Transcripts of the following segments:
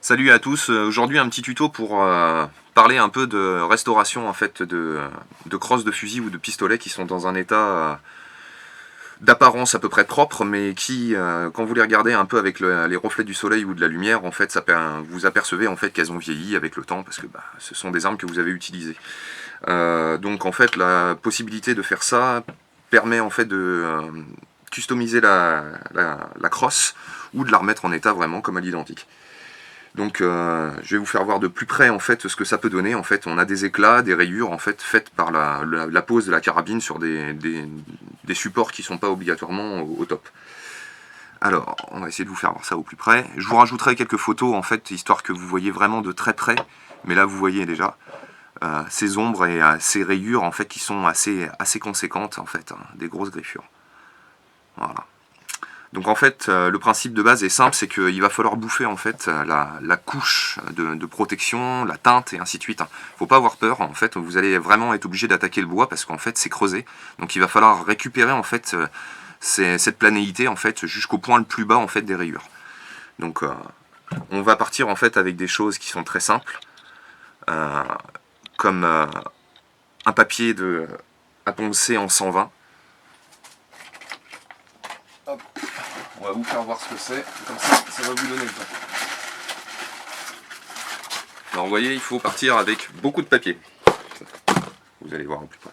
Salut à tous, aujourd'hui un petit tuto pour parler un peu de restauration en fait de crosses de fusil ou de pistolets qui sont dans un état d'apparence à peu près propre, mais qui, quand vous les regardez un peu avec les reflets du soleil ou de la lumière, en fait, vous apercevez en fait qu'elles ont vieilli avec le temps, parce que ce sont des armes que vous avez utilisées. Donc en fait, la possibilité de faire ça permet en fait de customiser la crosse ou de la remettre en état vraiment comme à l'identique. Donc je vais vous faire voir de plus près en fait ce que ça peut donner. En fait, on a des éclats, des rayures en fait faites par la pose de la carabine sur des supports qui ne sont pas obligatoirement au top. Alors, on va essayer de vous faire voir ça au plus près. Je vous rajouterai quelques photos en fait, histoire que vous voyez vraiment de très près. Mais là, vous voyez déjà ces ombres et ces rayures en fait qui sont assez conséquentes en fait, hein, des grosses griffures. Voilà. Donc en fait, le principe de base est simple, c'est qu'il va falloir bouffer en fait la couche de protection, la teinte et ainsi de suite. Faut pas avoir peur, en fait, vous allez vraiment être obligé d'attaquer le bois parce qu'en fait c'est creusé. Donc il va falloir récupérer en fait cette planéité en fait jusqu'au point le plus bas en fait des rayures. Donc on va partir en fait avec des choses qui sont très simples, comme un papier à poncer en 120. Hop. On va vous faire voir ce que c'est, comme ça va vous donner le temps. Alors vous voyez, il faut partir avec beaucoup de papier. Vous allez voir en plus près.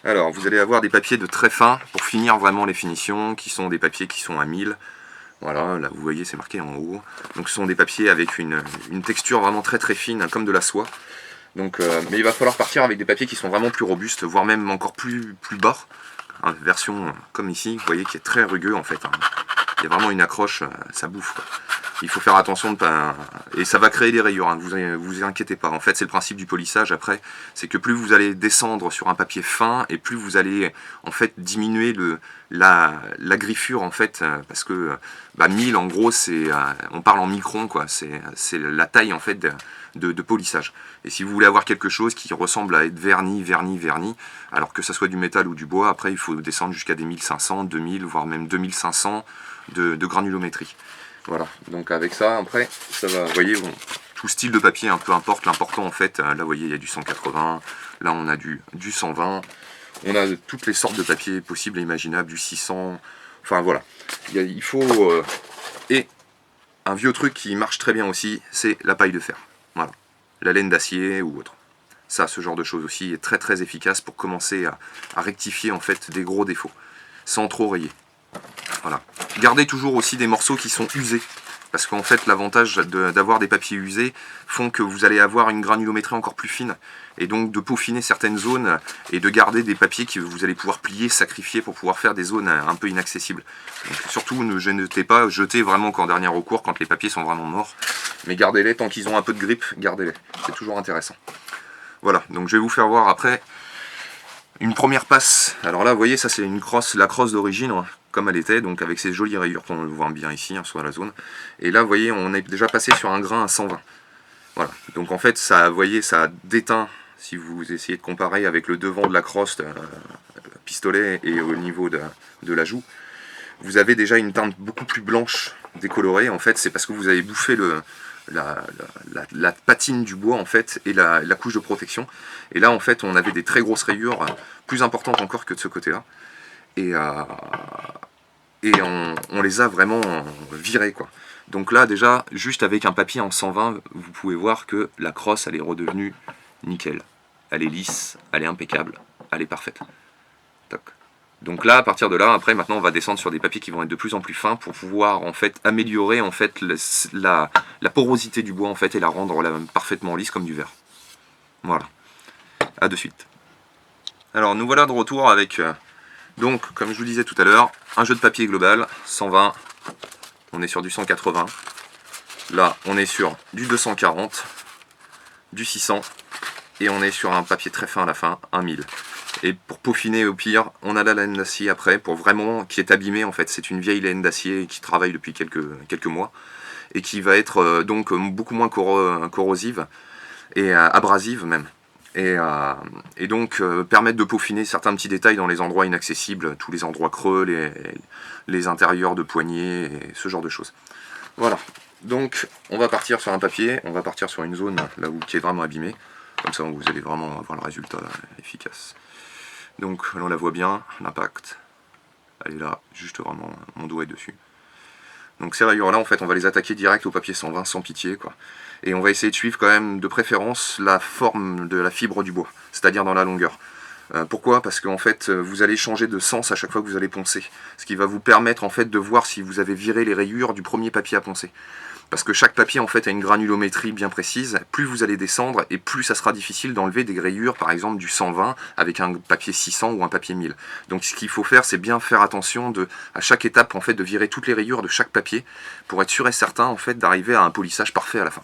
Alors vous allez avoir des papiers de très fin pour finir vraiment les finitions, qui sont des papiers qui sont à 1000. Voilà, là vous voyez c'est marqué en haut. Donc ce sont des papiers avec une texture vraiment très très fine, comme de la soie. Donc, mais il va falloir partir avec des papiers qui sont vraiment plus robustes, voire même encore plus bas. Hein, version comme ici, vous voyez qui est très rugueux en fait. Hein. Il y a vraiment une accroche, ça bouffe. Quoi. Il faut faire attention de pas... Et ça va créer des rayures, hein, vous inquiétez pas. En fait, c'est le principe du polissage après, c'est que plus vous allez descendre sur un papier fin, et plus vous allez en fait diminuer la griffure en fait, parce que 1000 en gros, on parle en microns, quoi. C'est la taille en fait de polissage. Et si vous voulez avoir quelque chose qui ressemble à être verni, alors que ça soit du métal ou du bois, après il faut descendre jusqu'à des 1500, 2000, voire même 2500 de granulométrie. Voilà, donc avec ça, après, ça va, vous voyez, tout style de papier, hein, peu importe, l'important en fait, là vous voyez, il y a du 180, là on a du 120, on a toutes les sortes de papiers possibles et imaginables, du 600, enfin voilà. Il faut, et un vieux truc qui marche très bien aussi, c'est la paille de fer, voilà, la laine d'acier ou autre. Ça, ce genre de choses aussi est très très efficace pour commencer à rectifier en fait des gros défauts, sans trop rayer. Voilà. Gardez toujours aussi des morceaux qui sont usés, parce qu'en fait l'avantage d'avoir des papiers usés font que vous allez avoir une granulométrie encore plus fine, et donc de peaufiner certaines zones et de garder des papiers que vous allez pouvoir plier, sacrifier pour pouvoir faire des zones un peu inaccessibles. Donc surtout ne jetez pas, jetez vraiment qu'en dernier recours quand les papiers sont vraiment morts, mais gardez-les tant qu'ils ont un peu de grippe, gardez-les, c'est toujours intéressant. Voilà, donc je vais vous faire voir après une première passe. Alors là vous voyez, ça c'est la crosse d'origine, comme elle était, donc avec ces jolies rayures qu'on le voit bien ici, hein, sur la zone. Et là vous voyez, on est déjà passé sur un grain à 120. Voilà, donc en fait ça, vous voyez, ça déteint, si vous essayez de comparer avec le devant de la crosse pistolet et au niveau de la joue, vous avez déjà une teinte beaucoup plus blanche, décolorée. En fait c'est parce que vous avez bouffé la patine du bois en fait et la couche de protection. Et là en fait on avait des très grosses rayures, plus importantes encore que de ce côté-là. Et on les a vraiment virées, quoi. Donc là déjà, juste avec un papier en 120, vous pouvez voir que la crosse elle est redevenue nickel. Elle est lisse, elle est impeccable, elle est parfaite. Toc. Donc là, à partir de là, après maintenant on va descendre sur des papiers qui vont être de plus en plus fins pour pouvoir en fait améliorer en fait la porosité du bois en fait et la rendre parfaitement lisse comme du verre. Voilà. À de suite. Alors nous voilà de retour avec donc, comme je vous disais tout à l'heure, un jeu de papier global, 120, on est sur du 180, là on est sur du 240, du 600, et on est sur un papier très fin à la fin, un 1000. Et pour peaufiner au pire, on a la laine d'acier après, pour vraiment, qui est abîmée en fait, c'est une vieille laine d'acier qui travaille depuis quelques mois, et qui va être donc beaucoup moins corrosive, et abrasive même, et donc permettre de peaufiner certains petits détails dans les endroits inaccessibles, tous les endroits creux, les intérieurs de poignées, et ce genre de choses. Voilà, donc on va partir sur un papier, on va partir sur une zone là où qui est vraiment abîmée, comme ça vous allez vraiment avoir le résultat efficace. Donc là on la voit bien, l'impact, elle est là, juste vraiment, mon doigt est dessus. Donc ces rayures là en fait on va les attaquer direct au papier 120 sans pitié quoi. Et on va essayer de suivre quand même de préférence la forme de la fibre du bois, c'est-à-dire dans la longueur. Pourquoi? Parce qu'en fait vous allez changer de sens à chaque fois que vous allez poncer, ce qui va vous permettre en fait de voir si vous avez viré les rayures du premier papier à poncer. Parce que chaque papier en fait a une granulométrie bien précise, plus vous allez descendre et plus ça sera difficile d'enlever des rayures par exemple du 120 avec un papier 600 ou un papier 1000. Donc ce qu'il faut faire c'est bien faire attention à chaque étape en fait de virer toutes les rayures de chaque papier pour être sûr et certain en fait d'arriver à un polissage parfait à la fin.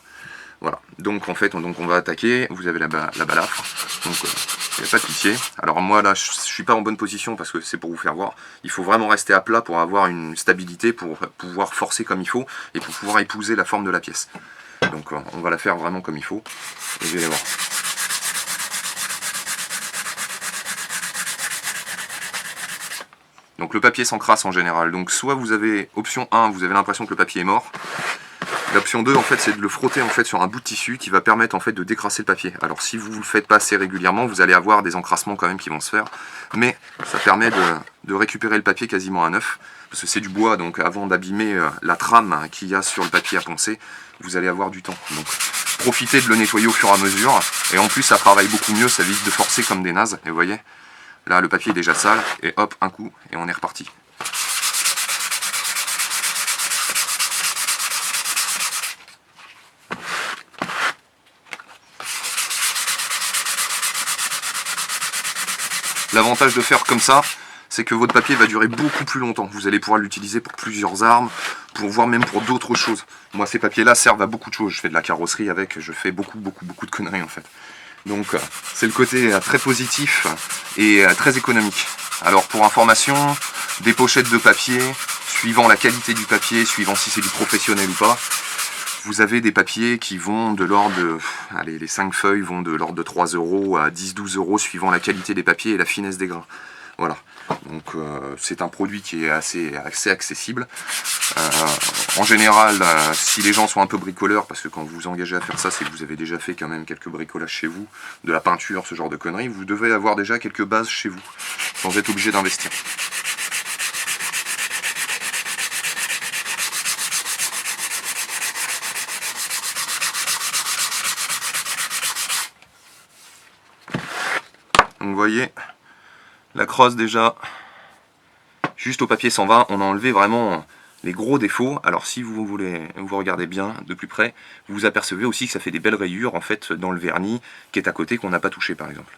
Voilà, donc en fait on va attaquer, vous avez la balafre, donc il n'y a pas de pitié. Alors moi là je suis pas en bonne position parce que c'est pour vous faire voir, il faut vraiment rester à plat pour avoir une stabilité, pour pouvoir forcer comme il faut et pour pouvoir épouser la forme de la pièce. Donc on va la faire vraiment comme il faut, et vous allez voir. Donc le papier s'encrasse en général, donc soit vous avez option 1, vous avez l'impression que le papier est mort. L'option 2 en fait c'est de le frotter en fait sur un bout de tissu qui va permettre en fait de décrasser le papier. Alors si vous ne le faites pas assez régulièrement, vous allez avoir des encrassements quand même qui vont se faire, mais ça permet de récupérer le papier quasiment à neuf, parce que c'est du bois, donc avant d'abîmer la trame qu'il y a sur le papier à poncer, vous allez avoir du temps. Donc profitez de le nettoyer au fur et à mesure, et en plus ça travaille beaucoup mieux, ça évite de forcer comme des nazes, et vous voyez, là le papier est déjà sale, et hop, un coup, et on est reparti. L'avantage de faire comme ça, c'est que votre papier va durer beaucoup plus longtemps. Vous allez pouvoir l'utiliser pour plusieurs armes, voire même pour d'autres choses. Moi, ces papiers-là servent à beaucoup de choses. Je fais de la carrosserie avec, je fais beaucoup de conneries en fait. Donc, c'est le côté très positif et très économique. Alors, pour information, des pochettes de papier, suivant la qualité du papier, suivant si c'est du professionnel ou pas, vous avez des papiers qui vont de l'ordre de... Allez, les 5 feuilles vont de l'ordre de 3 € à 10-12 € suivant la qualité des papiers et la finesse des grains. Voilà. Donc c'est un produit qui est assez accessible. En général, si les gens sont un peu bricoleurs, parce que quand vous vous engagez à faire ça, c'est que vous avez déjà fait quand même quelques bricolages chez vous, de la peinture, ce genre de conneries, vous devez avoir déjà quelques bases chez vous, sans être obligé d'investir. Donc vous voyez, la crosse déjà, juste au papier 120, on a enlevé vraiment les gros défauts. Alors si vous regardez bien de plus près, vous vous apercevez aussi que ça fait des belles rayures en fait dans le vernis qui est à côté qu'on n'a pas touché par exemple.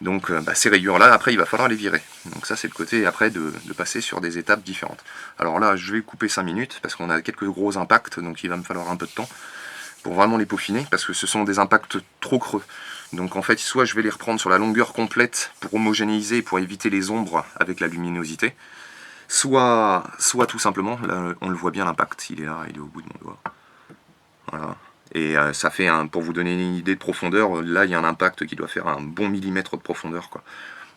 Donc ces rayures là, après il va falloir les virer. Donc ça c'est le côté après de passer sur des étapes différentes. Alors là je vais couper 5 minutes parce qu'on a quelques gros impacts, donc il va me falloir un peu de temps pour vraiment les peaufiner, parce que ce sont des impacts trop creux. Donc en fait, soit je vais les reprendre sur la longueur complète pour homogénéiser, pour éviter les ombres avec la luminosité, soit tout simplement, là on le voit bien l'impact, il est là, il est au bout de mon doigt. Voilà. Et ça fait, pour vous donner une idée de profondeur, là il y a un impact qui doit faire un bon millimètre de profondeur, quoi.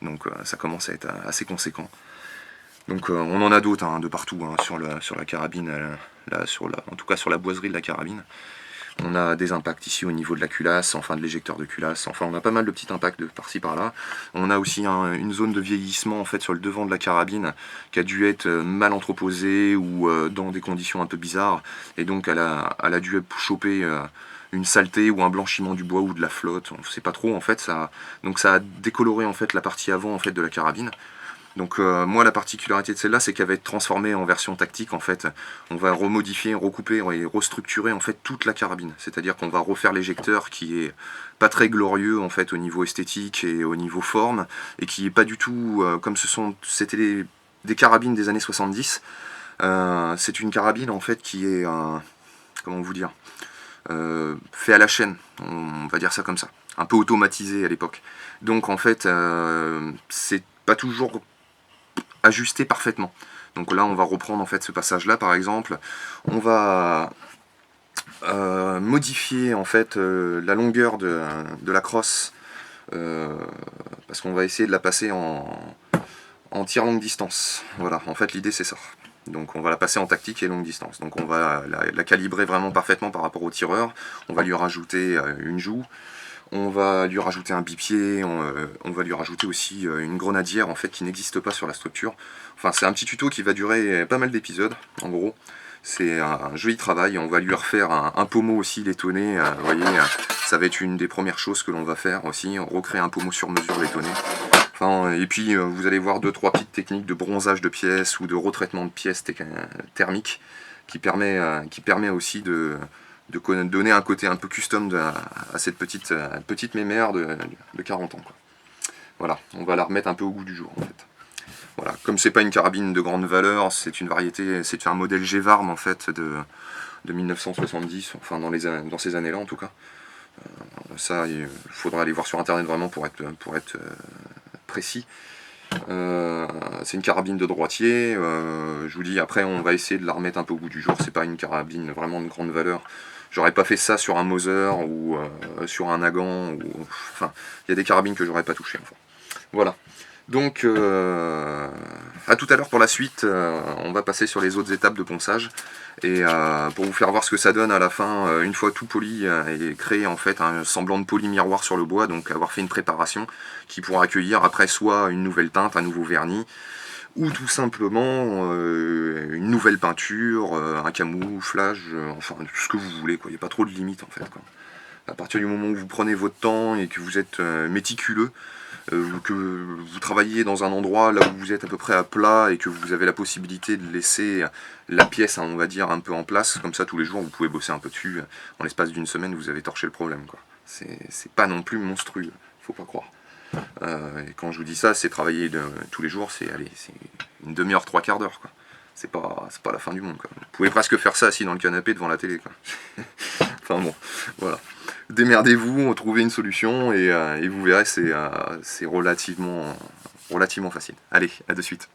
Donc ça commence à être assez conséquent. Donc on en a d'autres de partout sur la carabine, en tout cas sur la boiserie de la carabine. On a des impacts ici au niveau de la culasse, enfin de l'éjecteur de culasse, enfin on a pas mal de petits impacts par-ci par-là. On a aussi une zone de vieillissement en fait sur le devant de la carabine qui a dû être mal entreposée ou dans des conditions un peu bizarres, et donc elle a dû choper une saleté ou un blanchiment du bois ou de la flotte, on ne sait pas trop en fait. Donc ça a décoloré en fait la partie avant en fait de la carabine. Donc moi la particularité de celle-là c'est qu'elle va être transformée en version tactique en fait. On va remodifier, recouper et restructurer en fait toute la carabine. C'est-à-dire qu'on va refaire l'éjecteur qui est pas très glorieux en fait au niveau esthétique et au niveau forme, et qui est pas du tout comme c'était des carabines des années 70. C'est une carabine en fait qui est comment vous dire, fait à la chaîne, on va dire ça comme ça, un peu automatisé à l'époque. Donc en fait c'est pas toujours ajusté parfaitement. Donc là on va reprendre en fait ce passage là par exemple, on va modifier en fait la longueur de la crosse parce qu'on va essayer de la passer en tir longue distance. Voilà, en fait l'idée c'est ça. Donc on va la passer en tactique et longue distance. Donc on va la calibrer vraiment parfaitement par rapport au tireur. On va lui rajouter une joue. On va lui rajouter un bipied. On va lui rajouter aussi une grenadière en fait qui n'existe pas sur la structure. Enfin c'est un petit tuto qui va durer pas mal d'épisodes en gros. C'est un joli travail. On va lui refaire un pommeau aussi laitonné. Vous voyez, ça va être une des premières choses que l'on va faire aussi. Recréer un pommeau sur mesure laitonné. Enfin, et puis vous allez voir 2-3 petites techniques de bronzage de pièces ou de retraitement de pièces thermiques qui permet aussi de donner un côté un peu custom à cette petite mémère de 40 ans, quoi. Voilà, on va la remettre un peu au goût du jour en fait. Voilà, comme c'est pas une carabine de grande valeur, c'est une variété, c'est un modèle Gevarm en fait de 1970, enfin dans ces années-là en tout cas. Ça, il faudra aller voir sur internet vraiment pour être précis. C'est une carabine de droitier. Je vous dis, après, on va essayer de la remettre un peu au goût du jour. C'est pas une carabine vraiment de grande valeur. J'aurais pas fait ça sur un Mauser ou sur un Nagant. Enfin, il y a des carabines que j'aurais pas touché. Enfin. Voilà. Donc, à tout à l'heure pour la suite. On va passer sur les autres étapes de ponçage. Et pour vous faire voir ce que ça donne à la fin, une fois tout poli et créer en fait un semblant de poli miroir sur le bois, donc avoir fait une préparation qui pourra accueillir après soit une nouvelle teinte, un nouveau vernis, ou tout simplement une nouvelle peinture, un camouflage, enfin tout ce que vous voulez, quoi. Il n'y a pas trop de limites en fait, quoi. À partir du moment où vous prenez votre temps et que vous êtes méticuleux, que vous travaillez dans un endroit là où vous êtes à peu près à plat et que vous avez la possibilité de laisser la pièce, on va dire, un peu en place, comme ça tous les jours vous pouvez bosser un peu dessus, en l'espace d'une semaine vous avez torché le problème, quoi. C'est pas non plus monstrueux, faut pas croire. Et quand je vous dis ça, c'est travailler tous les jours, c'est une demi-heure, 3/4 d'heure, quoi. C'est pas la fin du monde, quoi. Vous pouvez presque faire ça assis dans le canapé devant la télé, quoi. Enfin bon, voilà. Démerdez-vous, trouvez une solution et vous verrez, c'est relativement facile. Allez, à de suite.